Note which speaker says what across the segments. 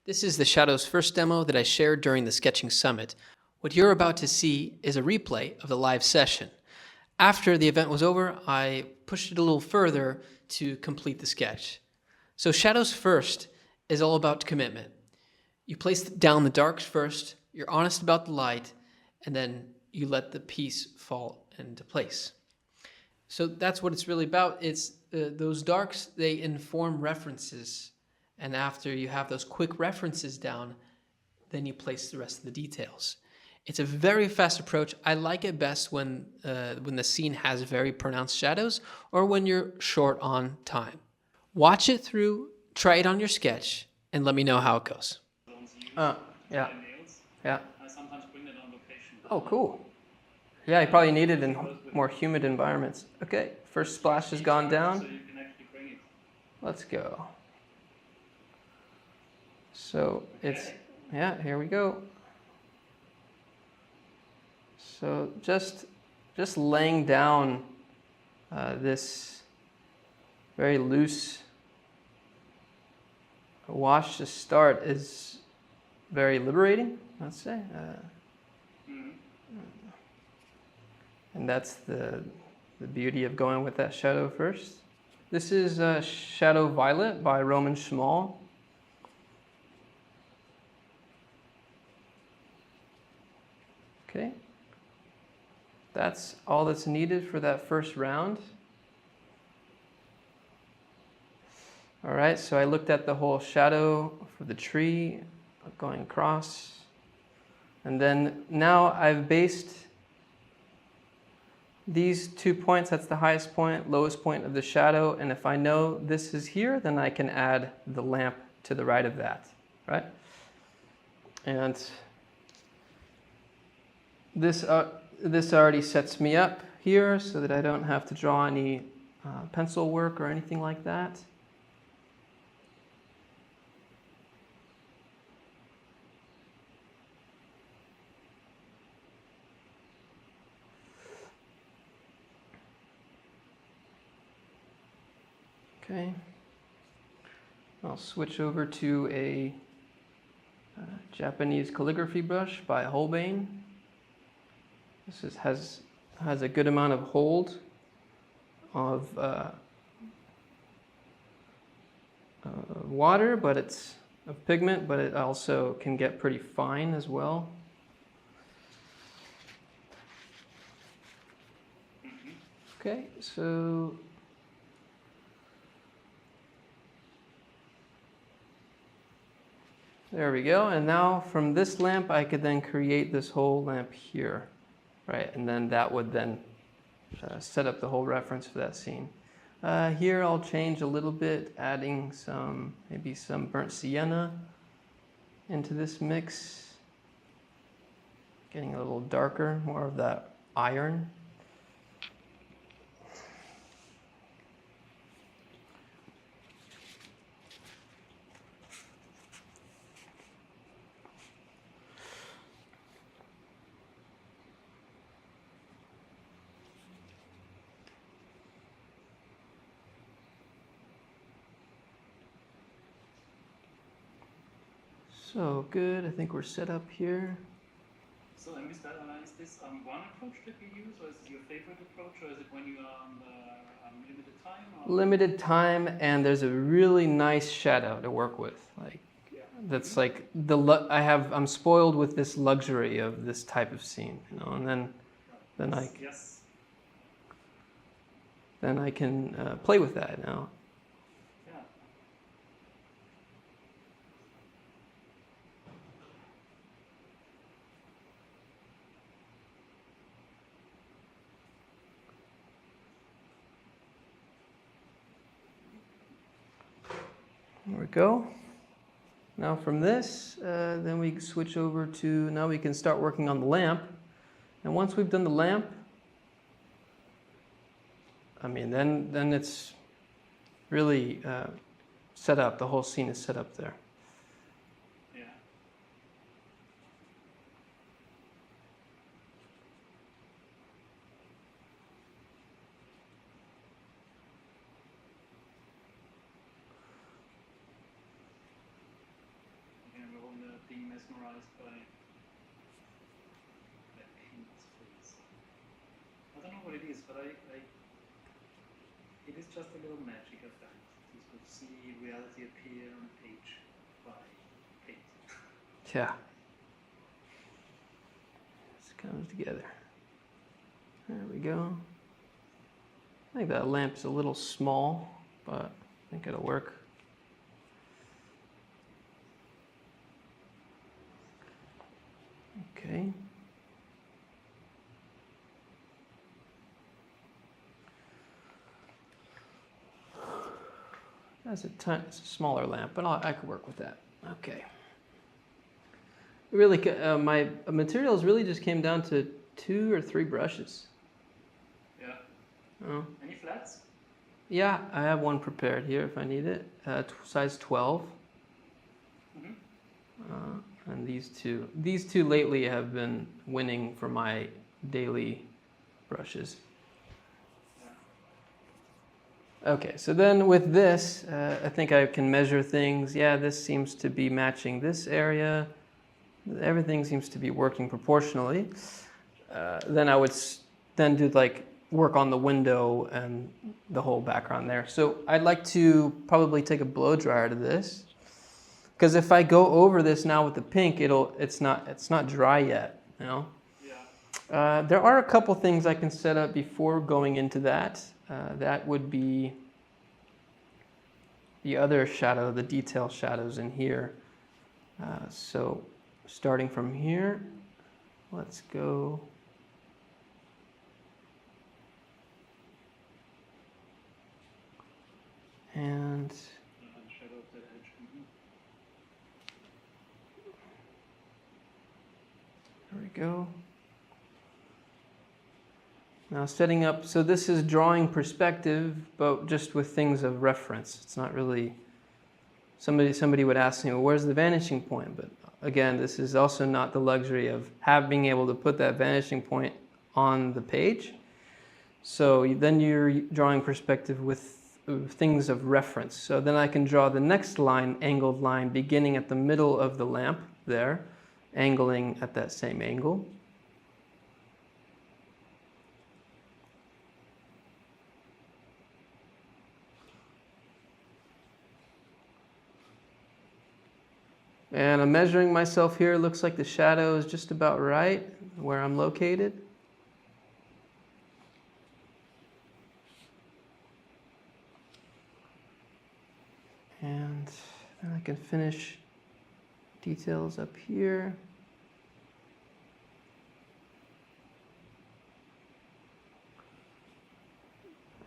Speaker 1: This is the Shadow's first demo that I shared during the Sketching Summit. What you're about to see is a replay of the live session. After the event was over, I pushed it a little further to complete the sketch. So Shadow's first is all about commitment. You place down the darks first, you're honest about the light, and then you let the piece fall into place. So that's what it's really about. It's those darks, they inform references. And after you have those quick references down, then you place the rest of the details. It's a very fast approach. I like it best when the scene has very pronounced shadows or when you're short on time. Watch it through, try it on your sketch, and let me know how it goes. Yeah. Yeah.
Speaker 2: I sometimes bring that on location.
Speaker 1: Oh, cool. Yeah, you probably need it in more humid environments. Okay, first splash has gone down.
Speaker 2: So you can actually bring it.
Speaker 1: Let's go. So it's, yeah, here we go. So just laying down this very loose wash to start is very liberating, I'd say. And that's the beauty of going with that shadow first. This is Shadow Violet by Roman Schmal. Okay, that's all that's needed for that first round. All right, so I looked at the whole shadow for the tree going across. And then now I've based these 2 points, that's the highest point, lowest point of the shadow. And if I know this is here, then I can add the lamp to the right of that, right? And this already sets me up here so that I don't have to draw any pencil work or anything like that. Okay, I'll switch over to a Japanese calligraphy brush by Holbein. This has a good amount of hold of water, but it's of pigment, but it also can get pretty fine as well. Okay, so there we go. And now from this lamp, I could then create this whole lamp here, right? And then that would then set up the whole reference for that scene. Here I'll change a little bit, adding maybe some burnt sienna into this mix. Getting a little darker, more of that iron. So good, I think we're set up here.
Speaker 2: So, and with that, is this one approach that you use, or is it your favorite approach, or is it when you are on the limited time? Or?
Speaker 1: Limited time, and there's a really nice shadow to work with. Like, yeah. That's like I'm spoiled with this luxury of this type of scene, you know, and then I can play with that now. There we go. Now from this, then we switch over to, now we can start working on the lamp. And once we've done the lamp, I mean, then it's really set up. The whole scene is set up there.
Speaker 2: Yeah. mesmerized by paint's face. I don't know what it is, but it is just a little magic I find to sort of see reality appear on a page by paint.
Speaker 1: Yeah. This comes together. There we go. I think that lamp's a little small, but I think it'll work. Okay. It's a smaller lamp, but I could work with that. Okay. Really, my materials really just came down to 2 or 3 brushes.
Speaker 2: Yeah.
Speaker 1: Oh.
Speaker 2: Any flats?
Speaker 1: Yeah, I have one prepared here if I need it. Size 12.
Speaker 2: Mm-hmm.
Speaker 1: And these two lately have been winning for my daily brushes. Okay, so then with this, I think I can measure things. Yeah, this seems to be matching this area. Everything seems to be working proportionally. Then I would then do like work on the window and the whole background there. So I'd like to probably take a blow dryer to this, because if I go over this now with the pink, it's not dry yet, you know.
Speaker 2: Yeah.
Speaker 1: There are a couple things I can set up before going into that. That would be the other shadow, the detail shadows in here. So starting from here, let's go. And
Speaker 2: Shadow of the edge. Mm-hmm.
Speaker 1: there we go. Now setting up, so this is drawing perspective, but just with things of reference. It's not really, somebody would ask me, well, where's the vanishing point? But again, this is also not the luxury of being able to put that vanishing point on the page. So then you're drawing perspective with things of reference. So then I can draw the next line, angled line, beginning at the middle of the lamp there, angling at that same angle. And I'm measuring myself here. Looks like the shadow is just about right where I'm located. And then I can finish details up here.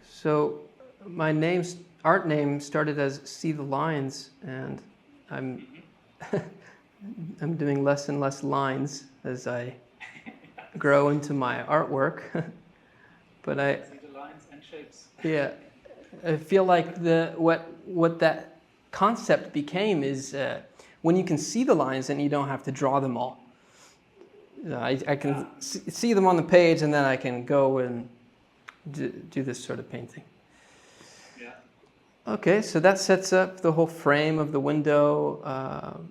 Speaker 1: So my art name started as See the Lines, and I'm I'm doing less and less lines as I grow into my artwork. But
Speaker 2: See the lines and shapes.
Speaker 1: yeah, I feel like what that concept became is when you can see the lines and you don't have to draw them all. I can see them on the page, and then I can go and do this sort of painting.
Speaker 2: Yeah.
Speaker 1: Okay, so that sets up the whole frame of the window,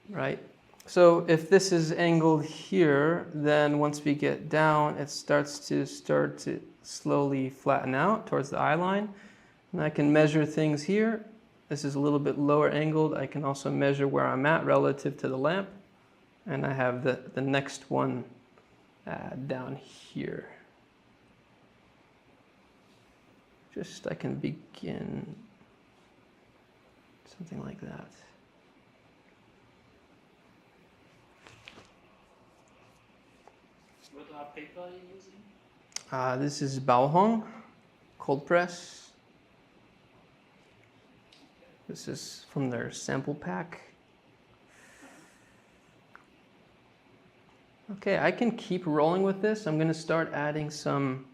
Speaker 1: right? So if this is angled here, then once we get down, it starts to slowly flatten out towards the eye line. And I can measure things here. This is a little bit lower angled. I can also measure where I'm at relative to the lamp. And I have the next one down here. I can begin something like that.
Speaker 2: What paper are you using?
Speaker 1: This is Baohong, cold press. This is from their sample pack. Okay, I can keep rolling with this. I'm going to start adding some.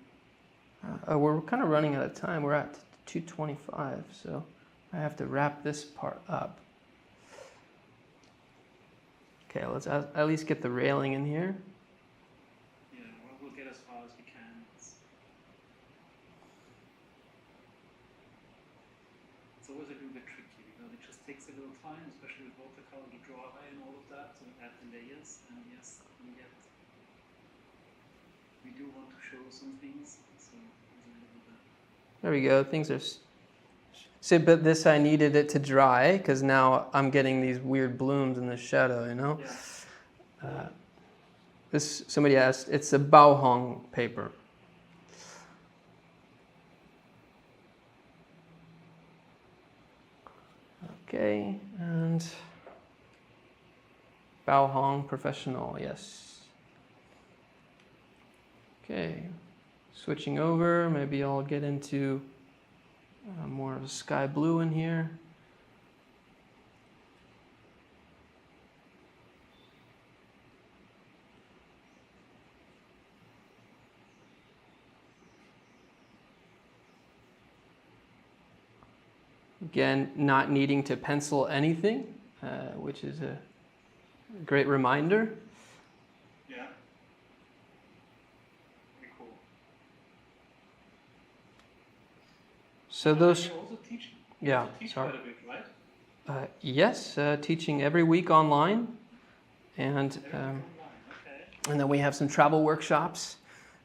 Speaker 1: We're kind of running out of time. We're at 2:25, so I have to wrap this part up. Okay, let's at least get the railing in here.
Speaker 2: Yeah, we'll get as far as we can. It's always a little bit tricky because it just takes a little time, especially with watercolor, to draw and all of that. to add the layers, and yes, and yet we do want to show some things, so there's a little bit.
Speaker 1: There we go. Things are. See, but this I needed it to dry because now I'm getting these weird blooms in the shadow. You know.
Speaker 2: Yeah.
Speaker 1: This somebody asked. It's a Bauhong paper. Okay, and Bauhong Professional, yes. Okay, switching over, maybe I'll get into more of a sky blue in here. Again, not needing to pencil anything, which is a great reminder.
Speaker 2: Yeah. Very cool.
Speaker 1: So those,
Speaker 2: You also teach,
Speaker 1: yeah,
Speaker 2: teach
Speaker 1: sorry.
Speaker 2: quite a bit, right?
Speaker 1: Yes, teaching every week online, and
Speaker 2: Okay.
Speaker 1: and then we have some travel workshops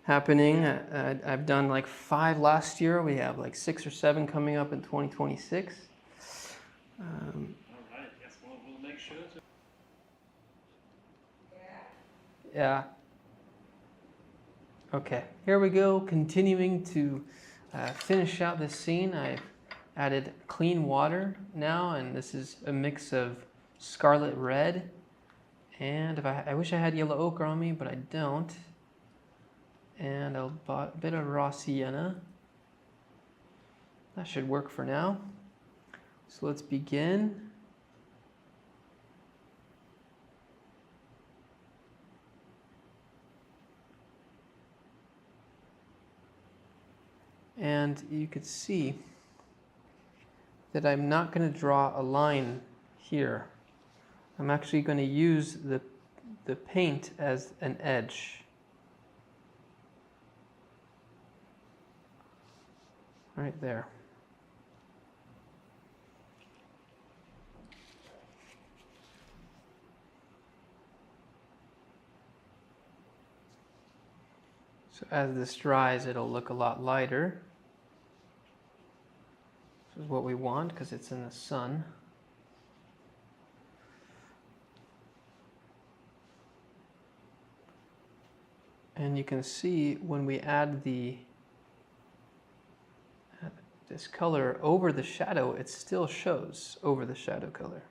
Speaker 1: happening. I've done like 5 last year. We have like 6 or 7 coming up in 2026.
Speaker 2: All right. Yes, we'll make sure to.
Speaker 1: Yeah. Okay, here we go. Continuing to finish out this scene, I've added clean water now, and this is a mix of scarlet red. And if I wish I had yellow ochre on me, but I don't. And a bit of raw sienna. That should work for now. So let's begin. And you could see that I'm not going to draw a line here. I'm actually going to use the paint as an edge. Right there. So as this dries, it'll look a lot lighter. This is what we want because it's in the sun. And you can see when we add this color over the shadow, it still shows over the shadow color.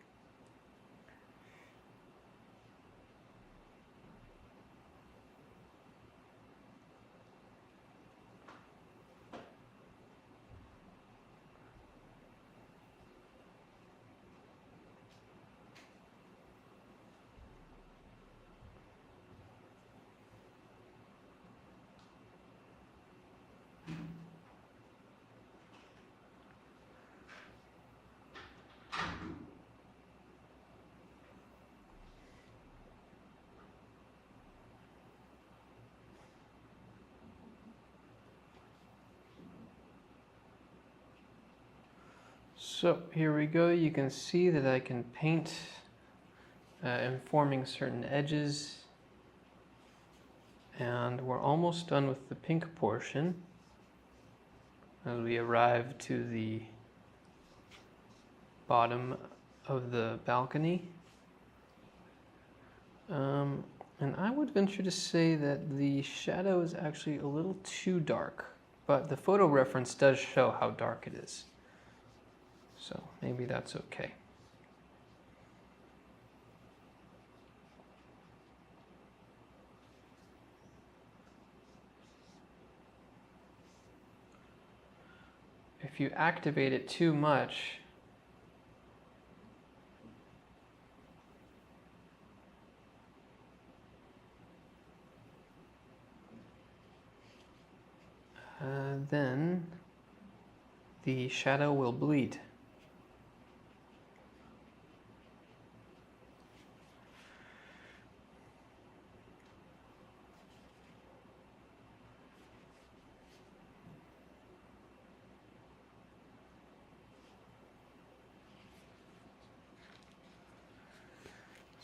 Speaker 1: So here we go. You can see that I can paint informing certain edges. And we're almost done with the pink portion as we arrive to the bottom of the balcony. And I would venture to say that the shadow is actually a little too dark, but the photo reference does show how dark it is. So maybe that's okay. If you activate it too much, then the shadow will bleed.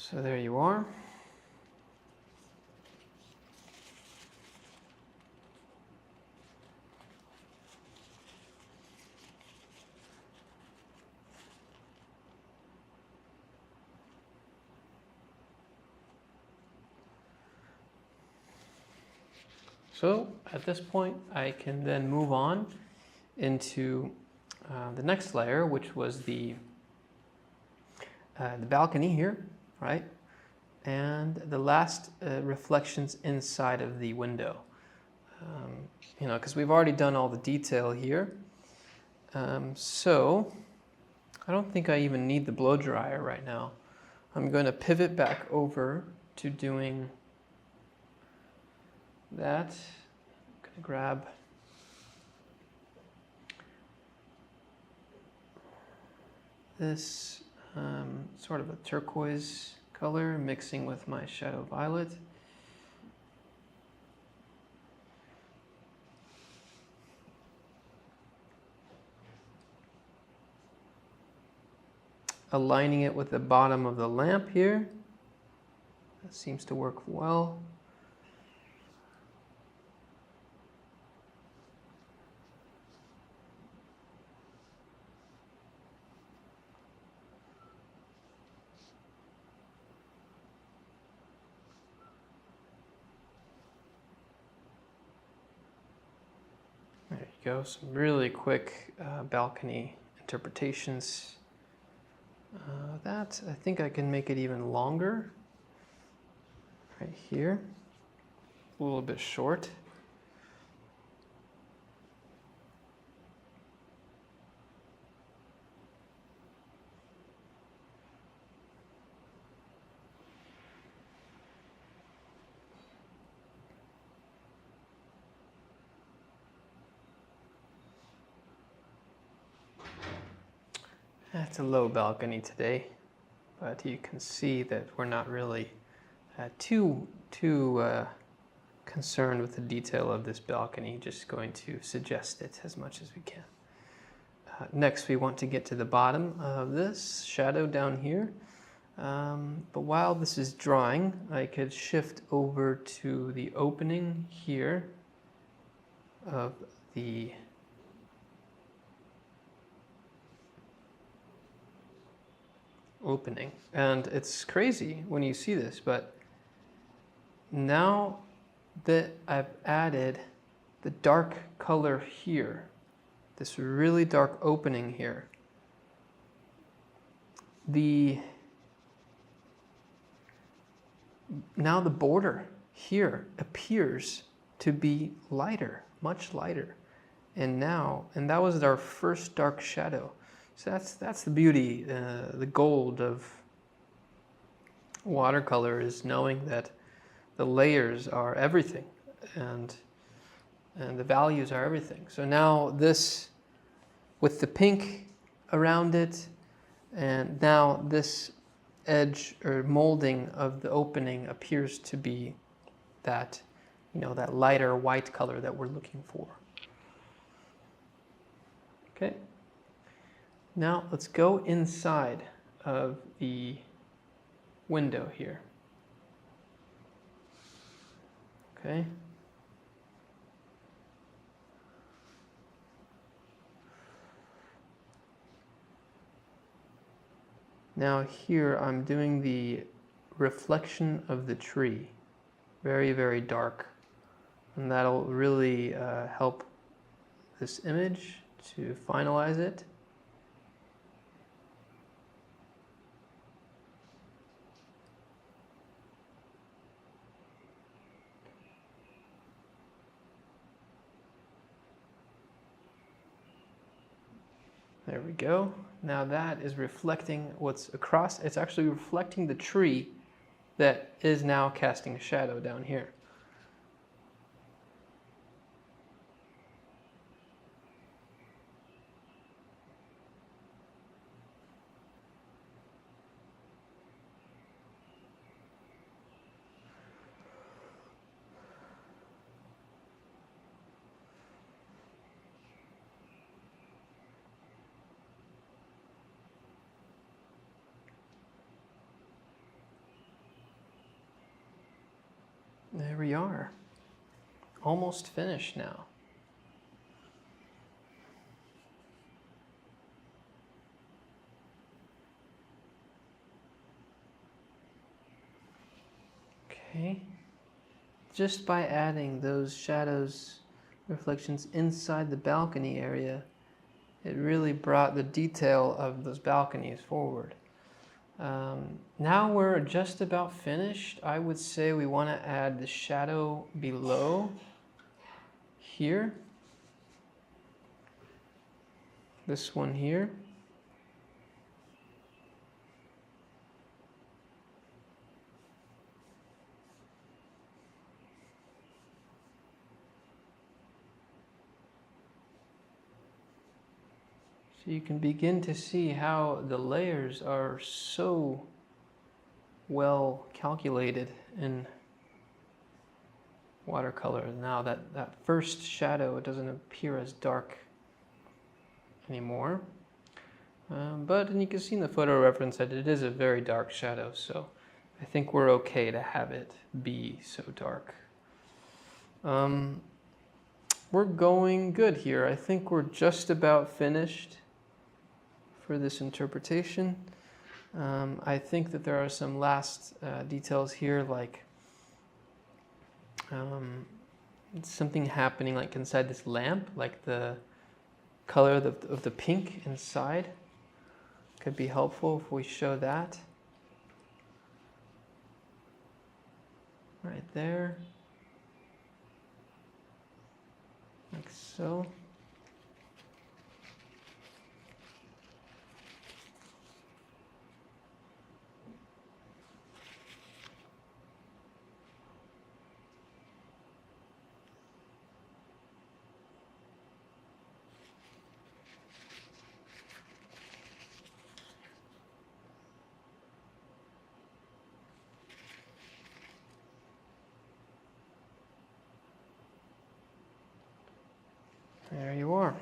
Speaker 1: So there you are. So at this point, I can then move on into the next layer, which was the balcony here, right? And the last reflections inside of the window. You know, because we've already done all the detail here. So I don't think I even need the blow dryer right now. I'm going to pivot back over to doing that. I'm going to grab this sort of a turquoise color mixing with my shadow violet. Aligning it with the bottom of the lamp here. That seems to work well. There you go, some really quick balcony interpretations. That, I think I can make it even longer. Right here, a little bit short. It's a low balcony today, but you can see that we're not really too concerned with the detail of this balcony, just going to suggest it as much as we can. Next, we want to get to the bottom of this shadow down here. But while this is drying, I could shift over to the opening here of the opening. And it's crazy when you see this, but now that I've added the dark color here, this really dark opening here, now the border here appears to be lighter, much lighter. And that was our first dark shadow. So that's the beauty, the gold of watercolor, is knowing that the layers are everything and the values are everything. So now this, with the pink around it, and now this edge or molding of the opening appears to be that, you know, that lighter white color that we're looking for. Okay. Now let's go inside of the window here. Okay. Now here I'm doing the reflection of the tree. Very, very dark. And that'll really help this image to finalize it. There we go. Now that is reflecting what's across. It's actually reflecting the tree that is now casting a shadow down here. There we are. Almost finished now. Okay. Just by adding those shadows, reflections inside the balcony area, it really brought the detail of those balconies forward. Now we're just about finished. I would say we want to add the shadow below here. This one here. So you can begin to see how the layers are so well calculated in watercolor. Now that first shadow, it doesn't appear as dark anymore. And you can see in the photo reference that it is a very dark shadow, so I think we're okay to have it be so dark. We're going good here. I think we're just about finished for this interpretation. I think that there are some last details here, like something happening like inside this lamp, like the color of the pink inside. Could be helpful if we show that. Right there. Like so. There you are.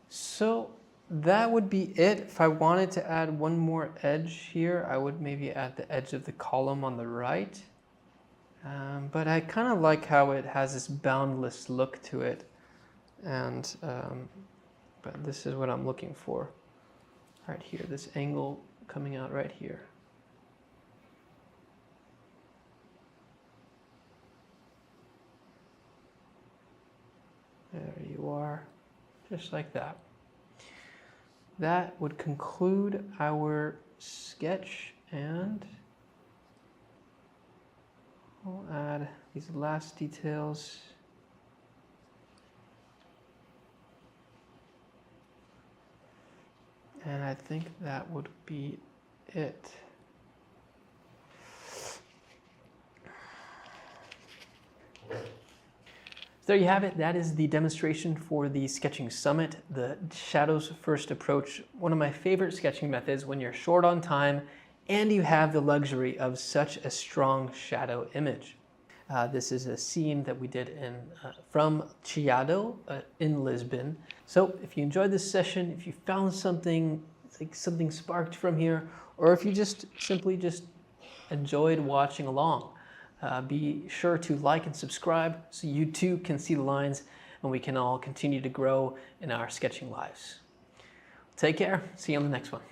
Speaker 1: So that would be it. If I wanted to add one more edge here, I would maybe add the edge of the column on the right. But I kind of like how it has this boundless look to it. But this is what I'm looking for. Right here, this angle coming out right here. There you are, just like that. That would conclude our sketch, and I'll add these last details. And I think that would be it. There you have it. That is the demonstration for the Sketching Summit, the Shadows First approach, one of my favorite sketching methods when you're short on time and you have the luxury of such a strong shadow image. This is a scene that we did from Chiado in Lisbon. So if you enjoyed this session, if you found something, like something sparked from here, or if you just simply enjoyed watching along, be sure to like and subscribe so you too can see the lines and we can all continue to grow in our sketching lives. Take care. See you on the next one.